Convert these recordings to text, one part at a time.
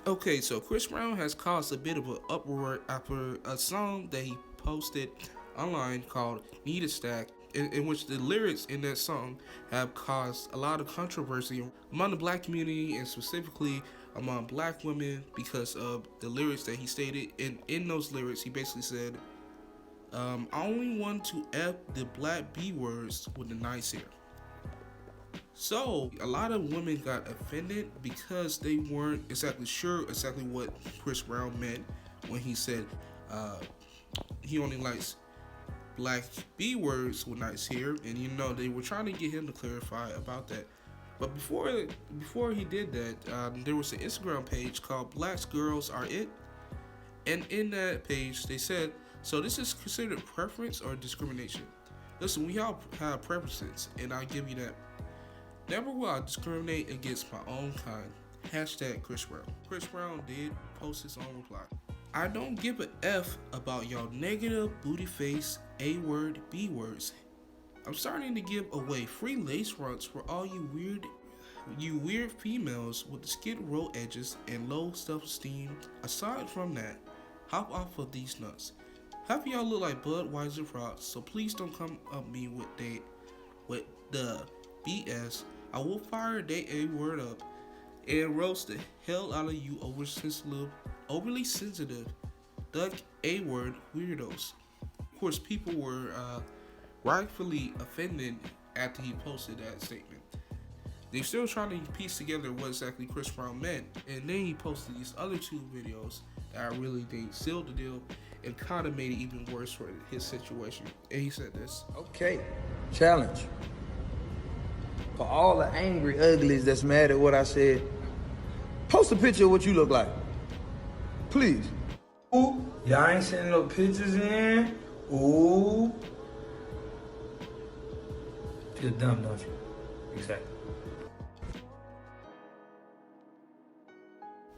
Okay, so Chris Brown has caused a bit of an uproar after a song that he posted online called Need a Stack, in which the lyrics in that song have caused a lot of controversy among the black community and specifically among black women because of the lyrics that he stated. And in those lyrics, he basically said, I only want to F the black B words with the nice hair. So a lot of women got offended because they weren't exactly sure exactly what Chris Brown meant when he said he only likes black B words with nice hair, and they were trying to get him to clarify about that. But before he did that, there was an Instagram page called Black Girls Are It, and in that page they said, so this is considered preference or discrimination. Listen, we all have preferences, and I'll give you that. Never will I discriminate against my own kind. Hashtag Chris Brown. Chris Brown did post his own reply. I don't give a F about y'all negative booty face A-word B words. I'm starting to give away free lace fronts for all you weird females with the skid row edges and low self-esteem. Aside from that, hop off of these nuts. Half of y'all look like Budweiser frogs, so please don't come up me with the BS. I will fire that A-word up and roast the hell out of you overly sensitive duck A-word weirdos. Of course, people were rightfully offended after he posted that statement. They're still trying to piece together what exactly Chris Brown meant, and then he posted these other two videos that I really think sealed the deal and kind of made it even worse for his situation. And he said this. Okay, challenge. For all the angry uglies that's mad at what I said, post a picture of what you look like. Please. Ooh, y'all ain't sending no pictures in. Ooh. Feel dumb, don't you? Exactly.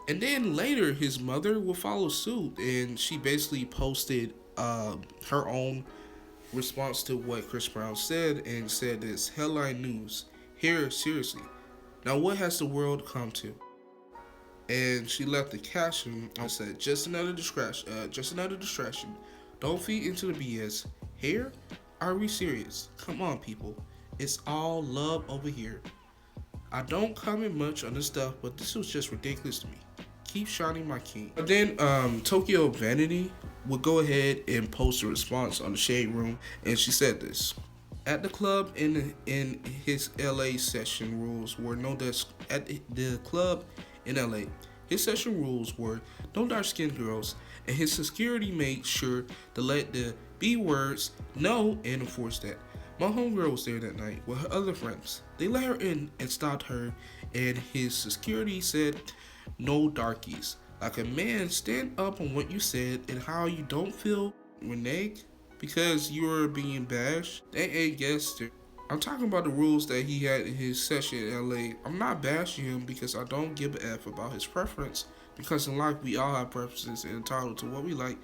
And then later, his mother will follow suit, and she basically posted her own response to what Chris Brown said, and said this: headline news. Here, seriously. Now what has the world come to? And she left the caption and said, just another distraction. Don't feed into the BS. Here? Are we serious? Come on, people. It's all love over here. I don't comment much on this stuff, but this was just ridiculous to me. Keep shining, my king. But then Tokyo Vanity would go ahead and post a response on the Shade Room, and she said this. At the club in his LA session rules were no dark-skinned girls, and his security made sure to let the B words know and enforce that. My homegirl was there that night with her other friends. They let her in and stopped her, and his security said, no darkies. Like a man, stand up on what you said and how you don't feel reneged because you're being bashed. They ain't guessed it. I'm talking about the rules that he had in his session in LA. I'm not bashing him because I don't give a F about his preference, because in life we all have preferences and entitled to what we like,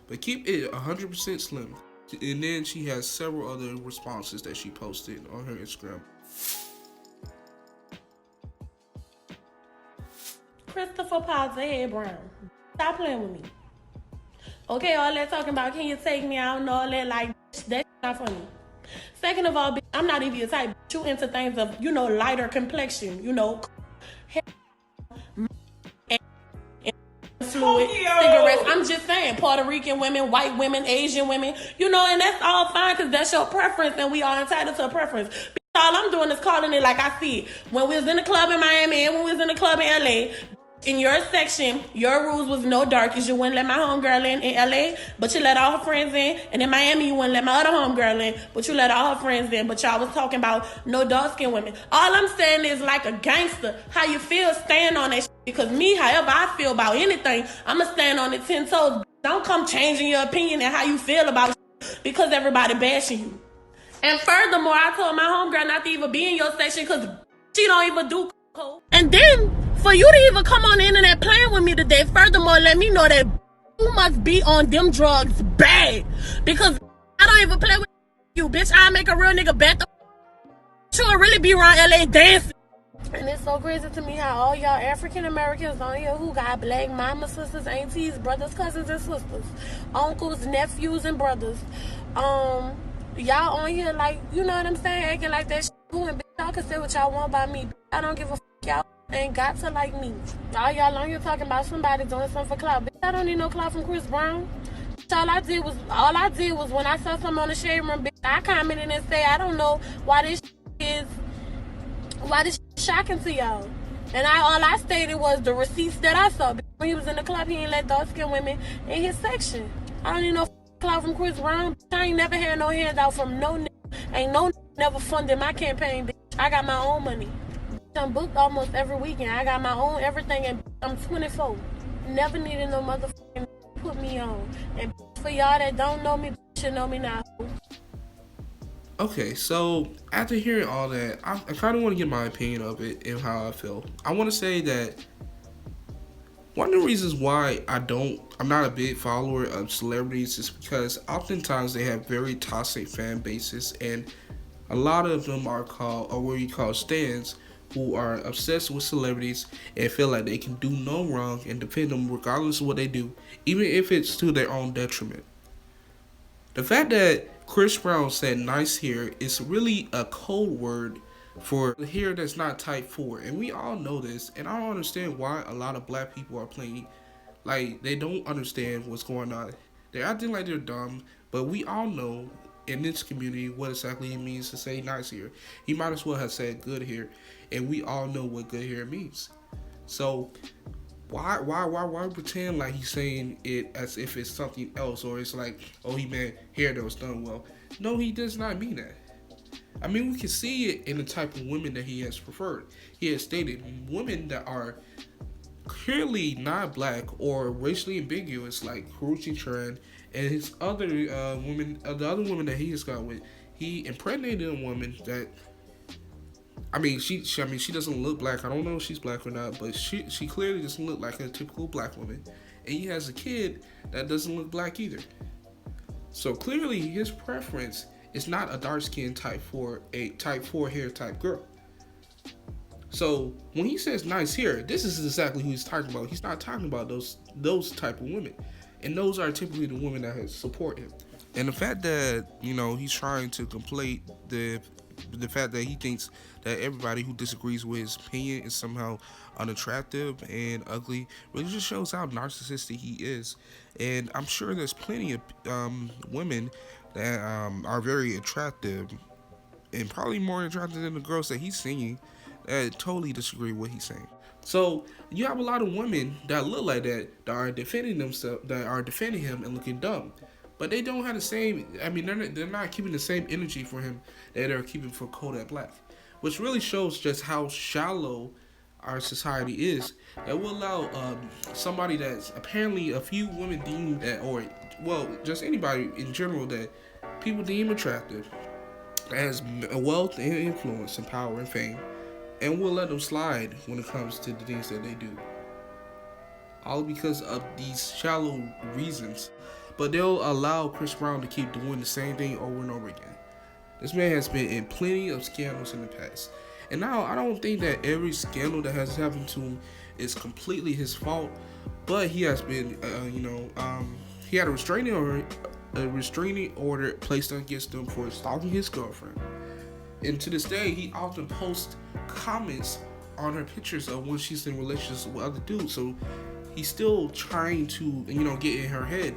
but keep it 100% slim. And then she has several other responses that she posted on her Instagram. Christopher Paul Brown, stop playing with me. Okay, all that talking about can you take me out and all that, like, that's not funny. Second of all, bitch, I'm not even your type. Bitch, you into things of, lighter complexion, fluid, cigarettes. I'm just saying, Puerto Rican women, white women, Asian women, and that's all fine because that's your preference and we are entitled to a preference. Bitch, all I'm doing is calling it like I see it. When we was in the club in Miami and when we was in the club in LA, in your section, your rules was no darkies. You wouldn't let my homegirl in LA, but you let all her friends in. And in Miami, you wouldn't let my other homegirl in, but you let all her friends in. But y'all was talking about no dark-skinned women. All I'm saying is, like a gangster, how you feel, stand on that shit. Because me, however I feel about anything, I'ma stand on it 10 toes. Don't come changing your opinion and how you feel about shit because everybody bashing you. And furthermore, I told my homegirl not to even be in your section because she don't even do coke. And then, for you to even come on the internet playing with me today, furthermore, let me know that you must be on them drugs bad. Because I don't even play with you, bitch. I make a real nigga bet the you'll really be around LA dancing. And it's so crazy to me how all y'all African Americans on here who got black mamas, sisters, aunties, brothers, cousins, and sisters, uncles, nephews, and brothers, y'all on here like, you know what I'm saying, acting like that shit cool, and bitch, y'all can say what y'all want about me. I don't give a fuck. Y'all ain't got to like me. All y'all on here talking about somebody doing something for clout. Bitch, I don't need no clout from Chris Brown. All I did was when I saw something on the shade room, bitch, I commented and said, I don't know why this is shocking to y'all. And all I stated was the receipts that I saw. When he was in the club, he ain't let dark-skinned women in his section. I don't need no clout from Chris Brown. I ain't never had no handout from no nigga. Ain't no nigga never funded my campaign, bitch. I got my own money. I'm booked almost every weekend. I got my own everything, and I'm 24. Never needed no motherfucking put me on. And for y'all that don't know me, should know me now. Okay, so after hearing all that, I kind of want to get my opinion of it and how I feel. I want to say that one of the reasons why I'm not a big follower of celebrities is because oftentimes they have very toxic fan bases, and a lot of them are called, or what you call stans, who are obsessed with celebrities and feel like they can do no wrong and defend them regardless of what they do, even if it's to their own detriment. The fact that Chris Brown said nice hair is really a code word for the hair that's not type 4. And we all know this, and I don't understand why a lot of black people are playing like they don't understand what's going on. They're acting like they're dumb, but we all know in this community what exactly it means to say nice hair. He might as well have said good hair, and we all know what good hair means. So why pretend like he's saying it as if it's something else, or it's like, oh, he meant hair that was done well? No, he does not mean that. I mean, we can see it in the type of women that he has preferred. He has stated women that are clearly not black or racially ambiguous, like Karuchi Tran and his other women, the other women that he has got with. He impregnated a woman that, she doesn't look black. I don't know if she's black or not, but she clearly doesn't look like a typical black woman. And he has a kid that doesn't look black either. So clearly his preference is not a dark skin type 4 hair type girl. So when he says nice hair, this is exactly who he's talking about. He's not talking about those type of women. And those are typically the women that support him. And the fact that, he's trying to conflate the fact that he thinks that everybody who disagrees with his opinion is somehow unattractive and ugly really just shows how narcissistic he is. And I'm sure there's plenty of women that are very attractive, and probably more attractive than the girls that he's singing, that totally disagree with what he's saying. So you have a lot of women that look like that are defending themselves, that are defending him and looking dumb. But they don't have the same, they're not keeping the same energy for him that they're keeping for Kodak Black. Which really shows just how shallow our society is, that will allow somebody that's apparently a few women deem that, or, well, just anybody in general that people deem attractive, that has wealth and influence and power and fame, and will let them slide when it comes to the things that they do. All because of these shallow reasons. But they'll allow Chris Brown to keep doing the same thing over and over again. This man has been in plenty of scandals in the past. And now, I don't think that every scandal that has happened to him is completely his fault. But he has been, he had a restraining order placed against him for stalking his girlfriend. And to this day, he often posts comments on her pictures of when she's in relationships with other dudes. So he's still trying to, get in her head.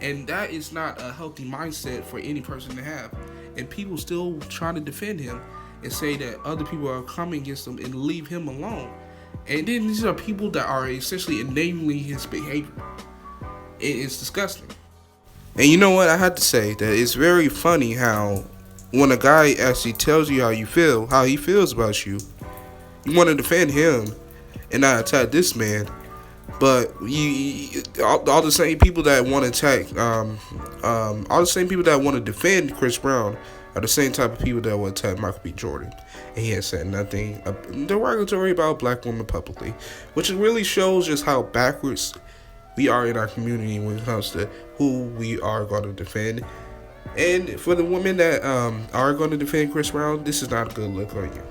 And that is not a healthy mindset for any person to have. And people still try to defend him and say that other people are coming against him and leave him alone. And then these are people that are essentially enabling his behavior. It's disgusting. And you know what? I have to say that it's very funny how when a guy actually tells you how he feels about you, you want to defend him and not attack this man. But all the same people that want to attack, all the same people that want to defend Chris Brown are the same type of people that will attack Michael B. Jordan. And he has said nothing derogatory about black women publicly, which really shows just how backwards we are in our community when it comes to who we are going to defend. And for the women that are going to defend Chris Brown, this is not a good look on you.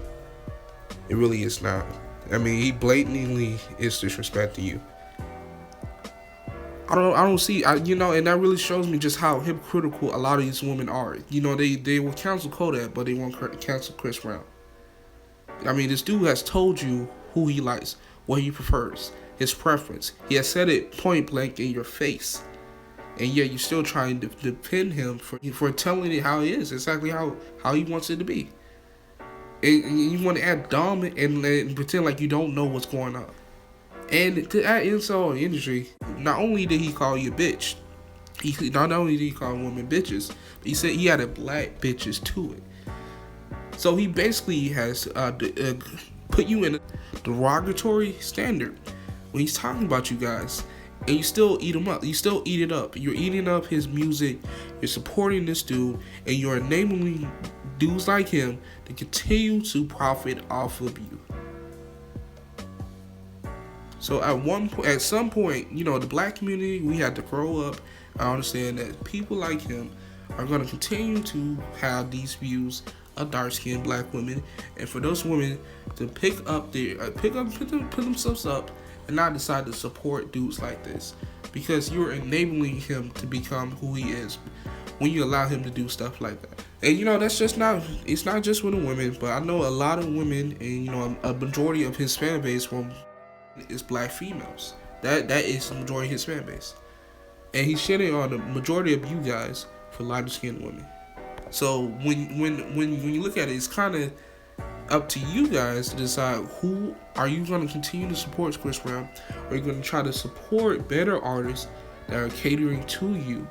It really is not. I mean, he blatantly is disrespecting you. I don't see, and that really shows me just how hypocritical a lot of these women are. They will cancel Kodak, but they won't cancel Chris Brown. I mean, this dude has told you who he likes, what he prefers, his preference. He has said it point blank in your face, and yet you're still trying to defend him for telling it how it is, exactly how he wants it to be. And you want to add dumb and pretend like you don't know what's going on. And to add insult on the industry, not only did he call you a bitch, not only did he call women bitches, but he said he added black bitches to it. So he basically has put you in a derogatory standard when he's talking about you guys, and you still eat him up. You still eat it up. You're eating up his music. You're supporting this dude, and you're enabling dudes like him to continue to profit off of you. So at some point, the black community, we had to grow up. I understand that people like him are going to continue to have these views of dark-skinned black women, and for those women to put themselves up and not decide to support dudes like this, because you're enabling him to become who he is when you allow him to do stuff like that. And that's just not. It's not just with the women, but I know a lot of women, and a majority of his fan base is black females. That is the majority of his fan base, and he's shitting on the majority of you guys for lighter skinned women. So when you look at it, it's kind of up to you guys to decide who are you going to continue to support Chris Brown, or are you going to try to support better artists that are catering to you,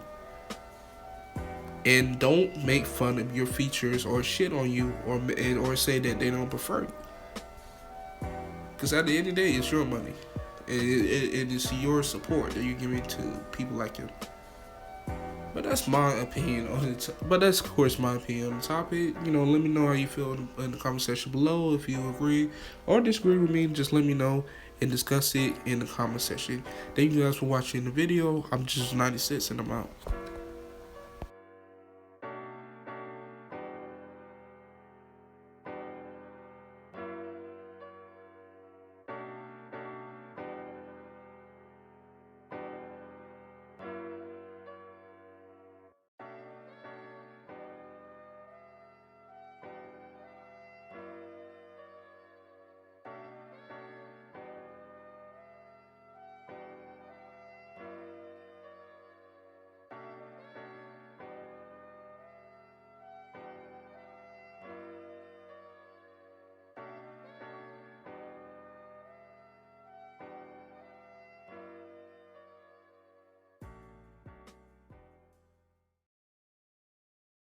and don't make fun of your features or shit on you or say that they don't prefer you. Because at the end of the day, it's your money. It is your support that you're giving to people like him. But that's my opinion on it. But that's, of course, my opinion on the topic. Let me know how you feel in the comment section below. If you agree or disagree with me, just let me know and discuss it in the comment section. Thank you guys for watching the video. I'm just 96 and I'm out.